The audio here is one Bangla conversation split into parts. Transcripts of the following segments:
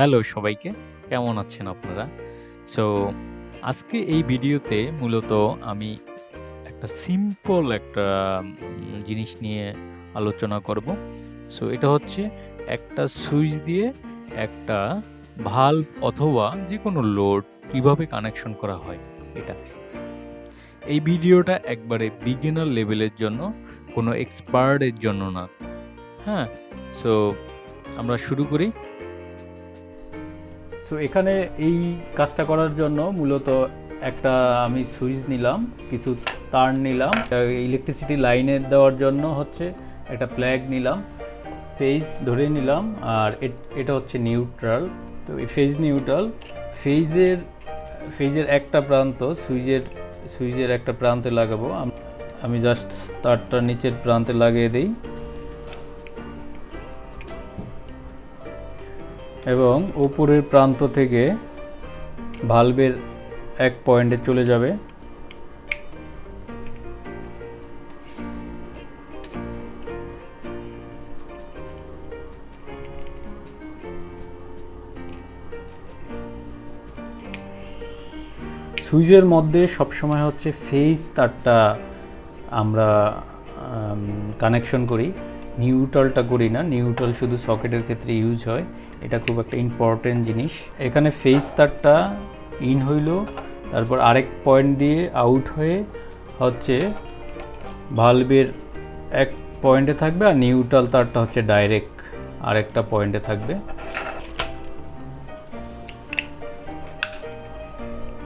হ্যালো সবাইকে, কেমন আছেন আপনারা? সো আজকে এই ভিডিওতে মূলত আমি একটা সিম্পল একটা জিনিস নিয়ে আলোচনা করব। সো এটা হচ্ছে একটা সুইচ দিয়ে একটা ভাল্ব অথবা যেকোনো লোড কিভাবে কানেকশন করা হয় এটা। এই ভিডিওটা একবারে বিগিনার লেভেলের জন্য, কোনো এক্সপার্টের জন্য না। হ্যাঁ, সো আমরা শুরু করি। সো এখানে এই কাজটা করার জন্য মূলত একটা আমি সুইচ নিলাম, কিছু তার নিলাম, ইলেকট্রিসিটি লাইনে দেওয়ার জন্য হচ্ছে একটা প্লাগ নিলাম, ফেজ ধরে নিলাম, আর এটা হচ্ছে নিউট্রাল। তো এই ফেজ নিউট্রাল, ফেজের একটা প্রান্ত সুইচের একটা প্রান্তে লাগাবো। আমি জাস্ট তারটা নিচের প্রান্তে লাগিয়ে দিই এবং উপরের প্রান্ত থেকে ভালভের এক পয়েন্টে চলে যাবে। সুইচের মধ্যে সবসময় হচ্ছে ফেজ তারটা আমরা কানেকশন করি, নিউট্রালটা করি না। নিউট্রাল শুধু সকেটের ক্ষেত্রে ইউজ হয়, এটা খুব একটা ইম্পর্টেন্ট জিনিস। এখানে ফেজ তারটা ইন হইল, তারপর আরেক পয়েন্ট দিয়ে আউট হয়ে হচ্ছে ভালভের এক পয়েন্টে থাকবে, আর নিউট্রাল তারটা হচ্ছে ডাইরেক্ট আরেকটা পয়েন্টে থাকবে।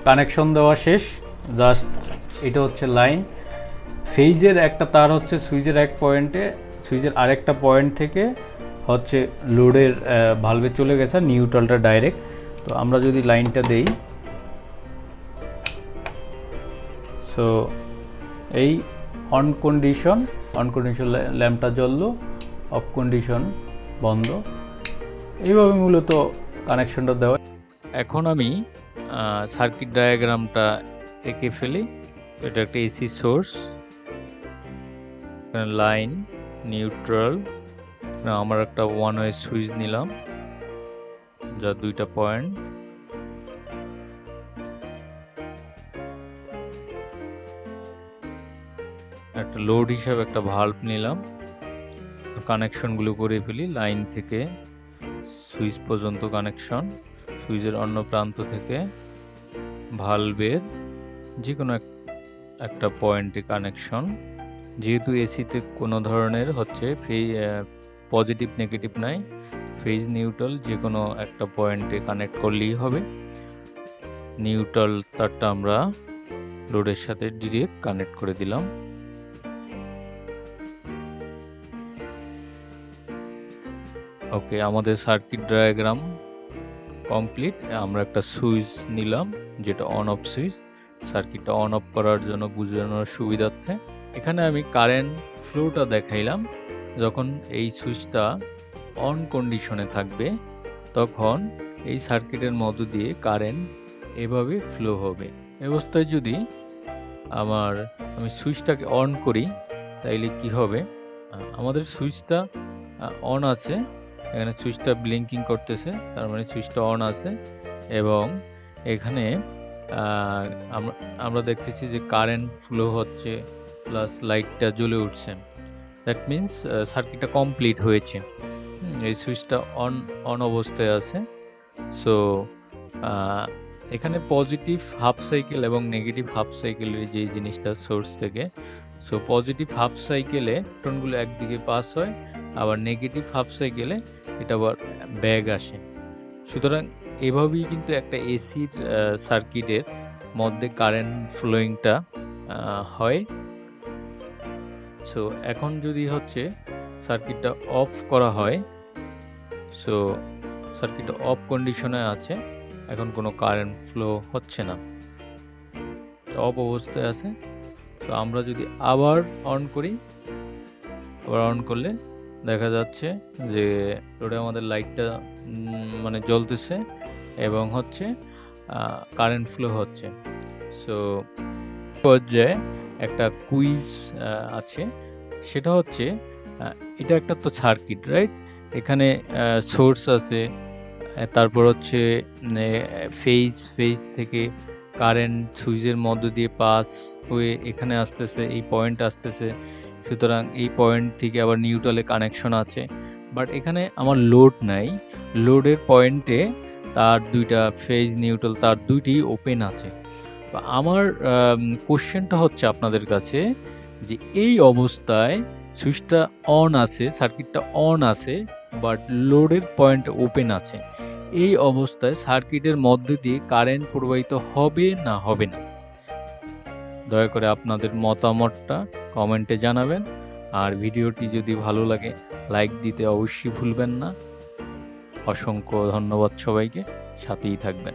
কানেকশন দেওয়া শেষ, জাস্ট এটা হচ্ছে লাইন। ফেজের একটা তার হচ্ছে সুইচের এক পয়েন্টে, সুইচের আরেকটা পয়েন্ট থেকে হচ্ছে লোডের ভালভে চলে গেছে, নিউট্রালটা ডাইরেক্ট। তো আমরা যদি লাইনটা দেই, সো এই অন কন্ডিশন ল্যাম্পটা জ্বললো, অফ কন্ডিশন বন্ধ। এইভাবে মূলত কানেকশনটা দেওয়া। এখন আমি সার্কিট ডায়াগ্রামটা এঁকে ফেলি। এটা একটা এসি সোর্স, লাইন, নিউট্রাল, আমার একটা ওয়ান ওয়ে সুইচ নিলাম যা দুইটা পয়েন্ট, একটা লোড হিসাবে একটা ভাল্ব নিলাম। কানেকশনগুলো করে ফেলি, লাইন থেকে সুইচ পর্যন্ত কানেকশন, সুইচের অন্য প্রান্ত থেকে ভালভের যে কোনো একটা পয়েন্টে কানেকশন। যেহেতু এসিতে কোনো ধরনের হচ্ছে পজিটিভ নেগেটিভ নাই, ফেজ নিউট্রাল যে কোনো একটা পয়েন্টে কানেক্ট করলেই হবে। নিউট্রাল তারটা আমরা লোডের সাথে ডিরেক্ট কানেক্ট করে দিলাম। ওকে, আমাদের সার্কিট ডায়াগ্রাম কমপ্লিট। আমরা একটা সুইচ নিলাম যেটা অন অফ সুইচ, সার্কিটটা অন অফ করার জন্য বোঝানোর সুবিধার্থে। এখানে আমি কারেন্ট ফ্লোটা দেখাইলাম। যখন এই সুইচটা অন কন্ডিশনে থাকবে তখন এই সার্কিটের মধ্য দিয়ে কারেন্ট এভাবে ফ্লো হবে। এই অবস্থায় যদি আমি সুইচটাকে অন করি তাইলে কি হবে, আমাদের সুইচটা অন আছে, এখানে সুইচটা ব্লিঙ্কিং করতেছে, তার মানে সুইচটা অন আছে এবং এখানে আমরা দেখতেছি যে কারেন্ট ফ্লো হচ্ছে প্লাস লাইটটা জ্বলে উঠছে। দ্যাট মিনস সার্কিটটা কমপ্লিট হয়েছে। এই সুইচটা অন অবস্থায় আছে। সো এখানে পজিটিভ হাফ সাইকেল এবং নেগেটিভ হাফ সাইকেলের যে জিনিসটা সোর্স থেকে, সো পজিটিভ হাফ সাইকেলে ইলেকট্রনগুলো একদিকে পাস হয়, আবার নেগেটিভ হাফ সাইকেলে এটা আবার ব্যাক আসে। সুতরাং এভাবেই কিন্তু একটা এসির সার্কিটের মধ্যে কারেন্ট ফ্লোয়িংটা হয়। সো এখন যদি হচ্ছে সার্কিটটা অফ করা হয়, সো সার্কিটটা অফ কন্ডিশনে আছে, এখন কোনো কারেন্ট ফ্লো হচ্ছে না, অফ অবস্থায় আছে। তো আমরা যদি আবার অন করি, আবার অন করলে দেখা যাচ্ছে যে লোডে আমাদের লাইটটা মানে জ্বলতেছে এবং হচ্ছে কারেন্ট ফ্লো হচ্ছে। সো পর্যায়ে একটা কুইজ আছে, সেটা হচ্ছে এটা একটা তো সার্কিট, রাইট? এখানে সোর্স আছে, তারপর হচ্ছে ফেজ থেকে কারেন্ট সুইচের মধ্য দিয়ে পাস হয়ে এখানে আসতেছে, এই পয়েন্ট আসতেছে। সুতরাং এই পয়েন্ট থেকে আবার নিউট্রালে কানেকশন আছে, বাট এখানে আমার লোড নাই। লোডের পয়েন্টে তার দুইটা ফেজ নিউট্রাল তার দুইটি ওপেন আছে। আমার কোশ্চেনটা হচ্ছে আপনাদের কাছে যে এই অবস্থায় সুইচটা অন আছে, সার্কিটটা অন আছে, বাট লোডের পয়েন্ট ওপেন আছে। এই অবস্থায় সার্কিটের মধ্যে দিয়ে কারেন্ট প্রবাহিত হবে না হবে না? দয়া করে আপনাদের মতামতটা কমেন্টে জানাবেন। আর ভিডিওটি যদি ভালো লাগে লাইক দিতে অবশ্যই ভুলবেন না। অসংখ্য ধন্যবাদ সবাইকে, সাথেই থাকবেন।